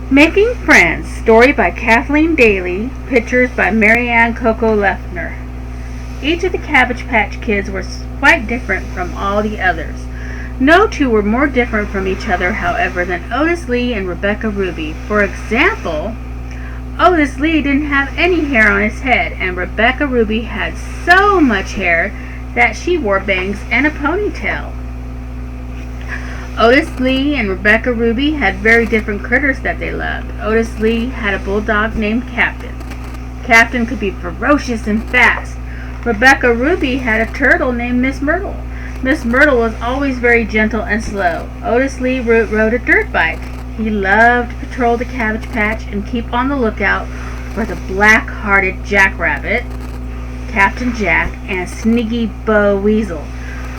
Making Friends, story by Kathleen Daly, pictures by Maryann Cocca-Leffler. Each of the Cabbage Patch Kids was quite different from all the others. No two were more different from each other, however, than Otis Lee and Rebecca Ruby. For example, Otis Lee didn't have any hair on his head, and Rebecca Ruby had so much hair that she wore bangs and a ponytail. Otis Lee and Rebecca Ruby had very different critters that they loved. Otis Lee had a bulldog named Captain. Captain could be ferocious and fast. Rebecca Ruby had a turtle named Miss Myrtle. Miss Myrtle was always very gentle and slow. Otis Lee rode a dirt bike. He loved to patrol the Cabbage Patch and keep on the lookout for the black-hearted Jackrabbit, Captain Jack, and Sneaky Bo Weasel,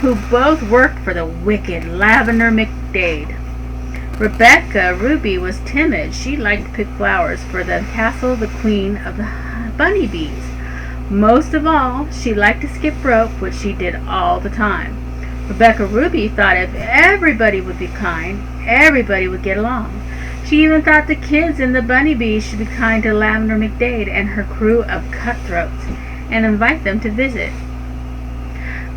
who both worked for the wicked Lavender McDade. Rebecca Ruby was timid. She liked to pick flowers for the castle of the queen of the bunny bees. Most of all, she liked to skip rope, which she did all the time. Rebecca Ruby thought if everybody would be kind, everybody would get along. She even thought the kids in the bunny bees should be kind to Lavender McDade and her crew of cutthroats and invite them to visit.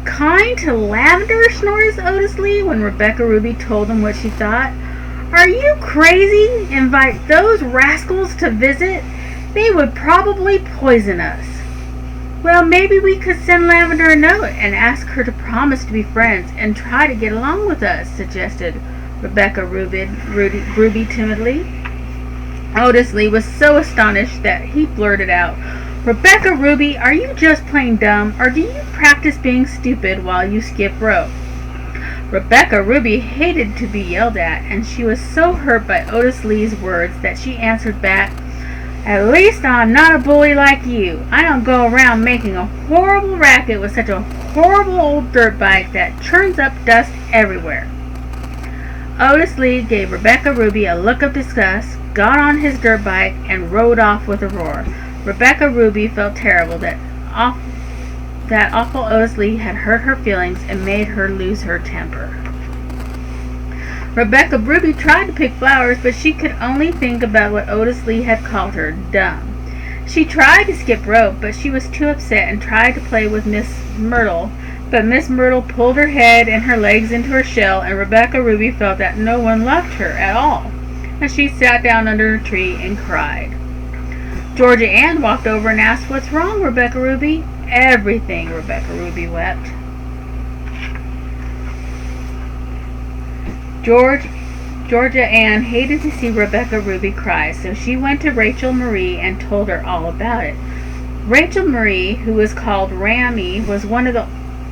Kind to Lavender, snores Otis Lee when Rebecca Ruby told him what she thought. Are you crazy? Invite those rascals to visit? They would probably poison us. Well, maybe we could send Lavender a note and ask her to promise to be friends and try to get along with us, suggested Rebecca Ruby timidly. Otis Lee was so astonished that he blurted out, Rebecca Ruby, are you just plain dumb, or do you practice being stupid while you skip rope? Rebecca Ruby hated to be yelled at, and she was so hurt by Otis Lee's words that she answered back, at least I'm not a bully like you. I don't go around making a horrible racket with such a horrible old dirt bike that churns up dust everywhere. Otis Lee gave Rebecca Ruby a look of disgust, got on his dirt bike, and rode off with a roar. Rebecca Ruby felt terrible that awful Otis Lee had hurt her feelings and made her lose her temper. Rebecca Ruby tried to pick flowers, but she could only think about what Otis Lee had called her, dumb. She tried to skip rope, but she was too upset and tried to play with Miss Myrtle, but Miss Myrtle pulled her head and her legs into her shell, and Rebecca Ruby felt that no one loved her at all, and she sat down under a tree and cried. Georgia Ann walked over and asked, What's wrong, Rebecca Ruby? Everything, Rebecca Ruby wept. Georgia Ann hated to see Rebecca Ruby cry, so she went to Rachel Marie and told her all about it. Rachel Marie, who was called Ramie, was one of the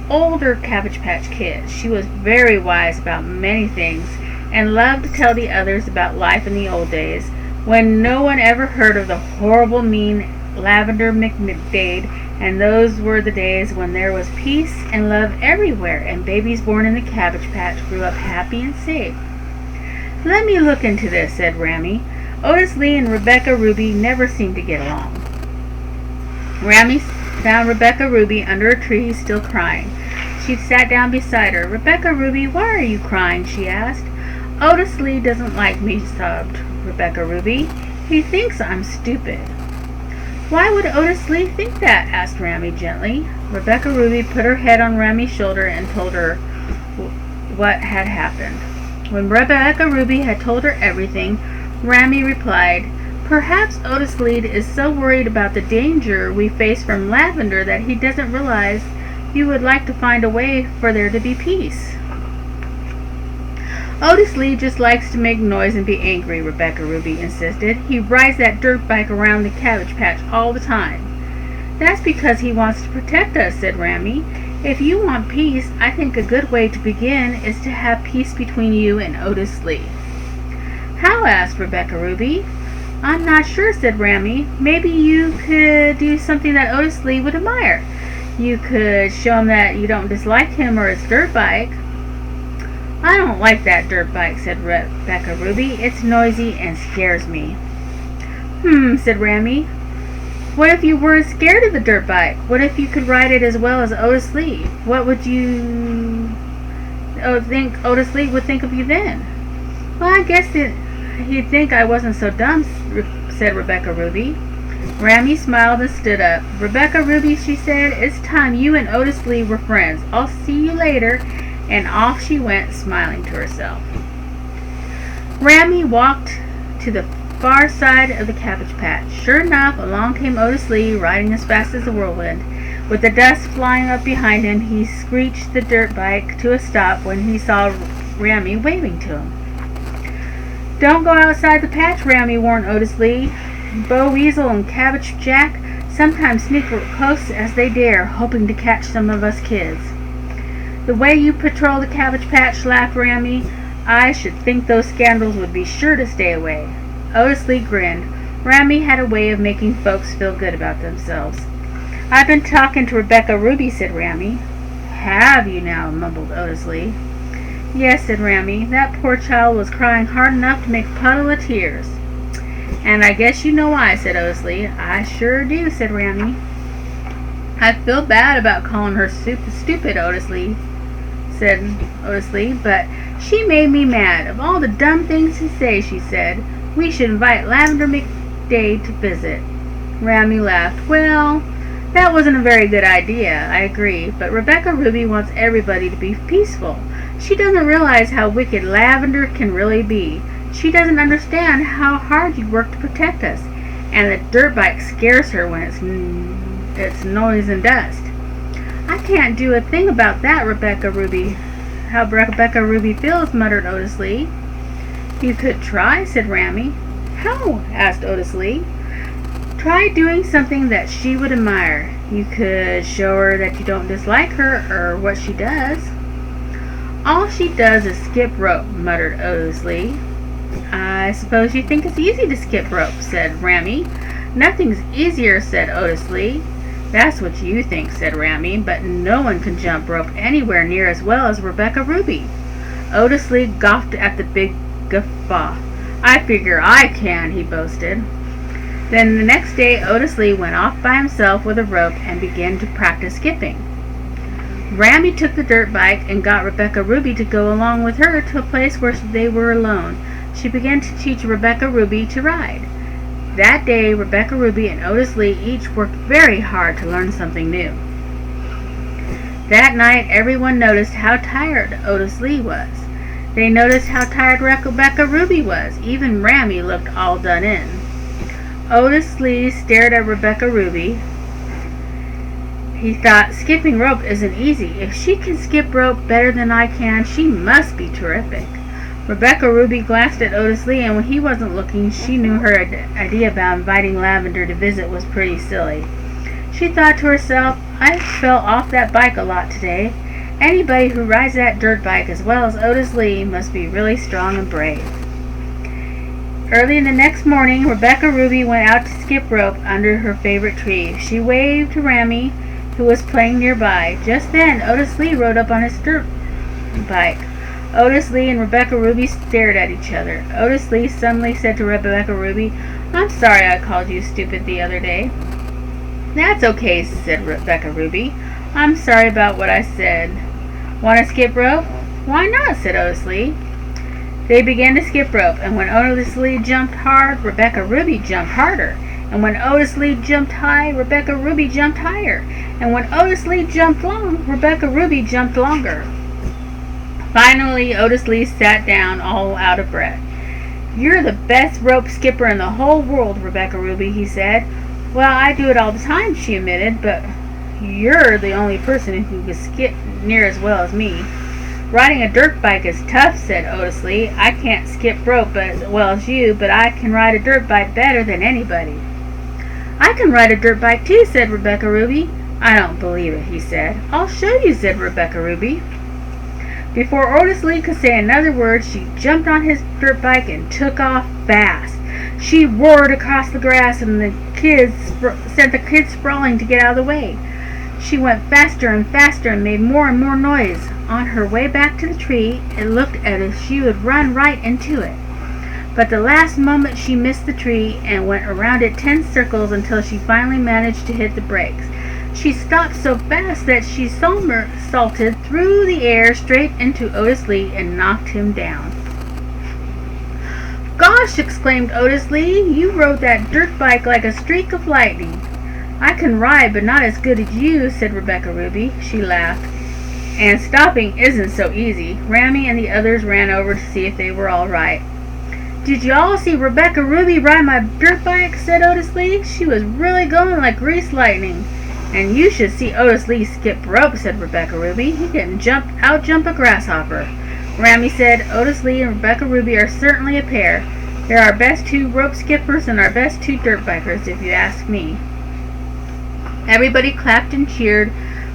older Cabbage Patch Kids. She was very wise about many things and loved to tell the others about life in the old days, when no one ever heard of the horrible, mean Lavender McDade, and those were the days when there was peace and love everywhere, and babies born in the Cabbage Patch grew up happy and safe. Let me look into this, said Ramie. Otis Lee and Rebecca Ruby never seemed to get along. Ramie found Rebecca Ruby under a tree, still crying. She sat down beside her. Rebecca Ruby, why are you crying? She asked. Otis Lee doesn't like me, sobbed Rebecca Ruby. He thinks I'm stupid. Why would Otis Lee think that? Asked Ramie gently. Rebecca Ruby put her head on Ramie's shoulder and told her what had happened. When Rebecca Ruby had told her everything, Ramie replied, Perhaps Otis Lee is so worried about the danger we face from Lavender that he doesn't realize you would like to find a way for there to be peace. Otis Lee just likes to make noise and be angry, Rebecca Ruby insisted. He rides that dirt bike around the Cabbage Patch all the time. That's because he wants to protect us, said Ramie. If you want peace, I think a good way to begin is to have peace between you and Otis Lee. How? Asked Rebecca Ruby. I'm not sure, said Ramie. Maybe you could do something that Otis Lee would admire. You could show him that you don't dislike him or his dirt bike. I don't like that dirt bike, said Rebecca Ruby. It's noisy and scares me. Said Ramie. What if you weren't scared of the dirt bike? What if you could ride it as well as Otis Lee? What would you think Otis Lee would think of you then? Well, I guess he'd think I wasn't so dumb, said Rebecca Ruby. Ramie smiled and stood up. Rebecca Ruby, she said, it's time you and Otis Lee were friends. I'll see you later. And off she went, smiling to herself. Ramie walked to the far side of the cabbage patch. Sure enough, along came Otis Lee, riding as fast as a whirlwind. With the dust flying up behind him, he screeched the dirt bike to a stop when he saw Ramie waving to him. Don't go outside the patch, Ramie warned Otis Lee. Bo Weasel and Cabbage Jack sometimes sneak close as they dare, hoping to catch some of us kids. The way you patrol the cabbage patch, laughed Ramie, I should think those scoundrels would be sure to stay away. Otis Lee grinned. Ramie had a way of making folks feel good about themselves. I've been talking to Rebecca Ruby, said Ramie. Have you now? Mumbled Otis Lee. Yes, said Ramie. That poor child was crying hard enough to make a puddle of tears. And I guess you know why, said Otis Lee. I sure do, said Ramie. I feel bad about calling her stupid, Otis Lee, said Otis Lee, but she made me mad. Of all the dumb things to say, she said, we should invite Lavender McDade to visit. Ramie laughed. Well, that wasn't a very good idea, I agree, but Rebecca Ruby wants everybody to be peaceful. She doesn't realize how wicked Lavender can really be. She doesn't understand how hard you work to protect us, and the dirt bike scares her when it's noise and dust. I can't do a thing about that, Rebecca Ruby. How Rebecca Ruby feels, muttered Otis Lee. You could try, said Ramie. How? Asked Otis Lee. Try doing something that she would admire. You could show her that you don't dislike her or what she does. All she does is skip rope, muttered Otis Lee. I suppose you think it's easy to skip rope, said Ramie. Nothing's easier, said Otis Lee. That's what you think, said Ramie, but no one can jump rope anywhere near as well as Rebecca Ruby. Otis Lee gawked at the big guffaw. I figure I can, he boasted. Then the next day, Otis Lee went off by himself with a rope and began to practice skipping. Ramie took the dirt bike and got Rebecca Ruby to go along with her to a place where they were alone. She began to teach Rebecca Ruby to ride. That day, Rebecca Ruby and Otis Lee each worked very hard to learn something new. That night, everyone noticed how tired Otis Lee was. They noticed how tired Rebecca Ruby was. Even Ramie looked all done in. Otis Lee stared at Rebecca Ruby. He thought, skipping rope isn't easy. If she can skip rope better than I can, she must be terrific. Rebecca Ruby glanced at Otis Lee, and when he wasn't looking, she knew her idea about inviting Lavender to visit was pretty silly. She thought to herself, I fell off that bike a lot today. Anybody who rides that dirt bike as well as Otis Lee must be really strong and brave. Early in the next morning, Rebecca Ruby went out to skip rope under her favorite tree. She waved to Ramie, who was playing nearby. Just then, Otis Lee rode up on his dirt bike. Otis Lee and Rebecca Ruby stared at each other. Otis Lee suddenly said to Rebecca Ruby, I'm sorry I called you stupid the other day. That's okay, said Rebecca Ruby. I'm sorry about what I said. Want to skip rope? Why not, said Otis Lee. They began to skip rope, and when Otis Lee jumped hard, Rebecca Ruby jumped harder. And when Otis Lee jumped high, Rebecca Ruby jumped higher. And when Otis Lee jumped long, Rebecca Ruby jumped longer. Finally, Otis Lee sat down, all out of breath. You're the best rope skipper in the whole world, Rebecca Ruby, he said. Well, I do it all the time, she admitted, but you're the only person who can skip near as well as me. Riding a dirt bike is tough, said Otis Lee. I can't skip rope as well as you, but I can ride a dirt bike better than anybody. I can ride a dirt bike too, said Rebecca Ruby. I don't believe it, he said. I'll show you, said Rebecca Ruby. Before Otis Lee could say another word, she jumped on his dirt bike and took off fast. She roared across the grass and sent the kids sprawling to get out of the way. She went faster and faster and made more and more noise. On her way back to the tree, it looked as if she would run right into it. But the last moment she missed the tree and went around it 10 circles until she finally managed to hit the brakes. She stopped so fast that she somersaulted through the air straight into Otis Lee and knocked him down. gosh, exclaimed Otis Lee, you rode that dirt bike like a streak of lightning. I can ride, but not as good as you, said Rebecca Ruby. She laughed. And stopping isn't so easy. Ramie and the others ran over to see if they were all right. Did you all see Rebecca Ruby ride my dirt bike? Said Otis Lee. She was really going like greased lightning. And you should see Otis Lee skip rope, said Rebecca Ruby. He can out-jump a grasshopper. Ramie said, Otis Lee and Rebecca Ruby are certainly a pair. They're our best 2 rope skippers and our best 2 dirt bikers, if you ask me. Everybody clapped and cheered.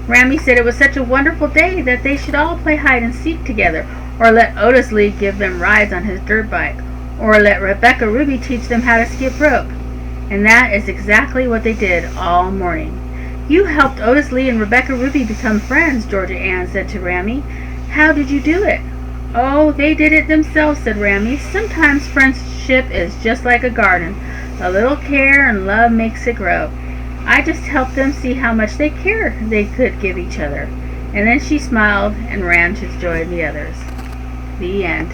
Ramie said it was such a wonderful day that they should all play hide and seek together, or let Otis Lee give them rides on his dirt bike, or let Rebecca Ruby teach them how to skip rope. And that is exactly what they did all morning. You helped Otis Lee and Rebecca Ruby become friends, Georgia Ann said to Ramie. How did you do it? Oh, they did it themselves, said Ramie. Sometimes friendship is just like a garden. A little care and love makes it grow. I just helped them see how much they could give each other. And then she smiled and ran to join the others. The end.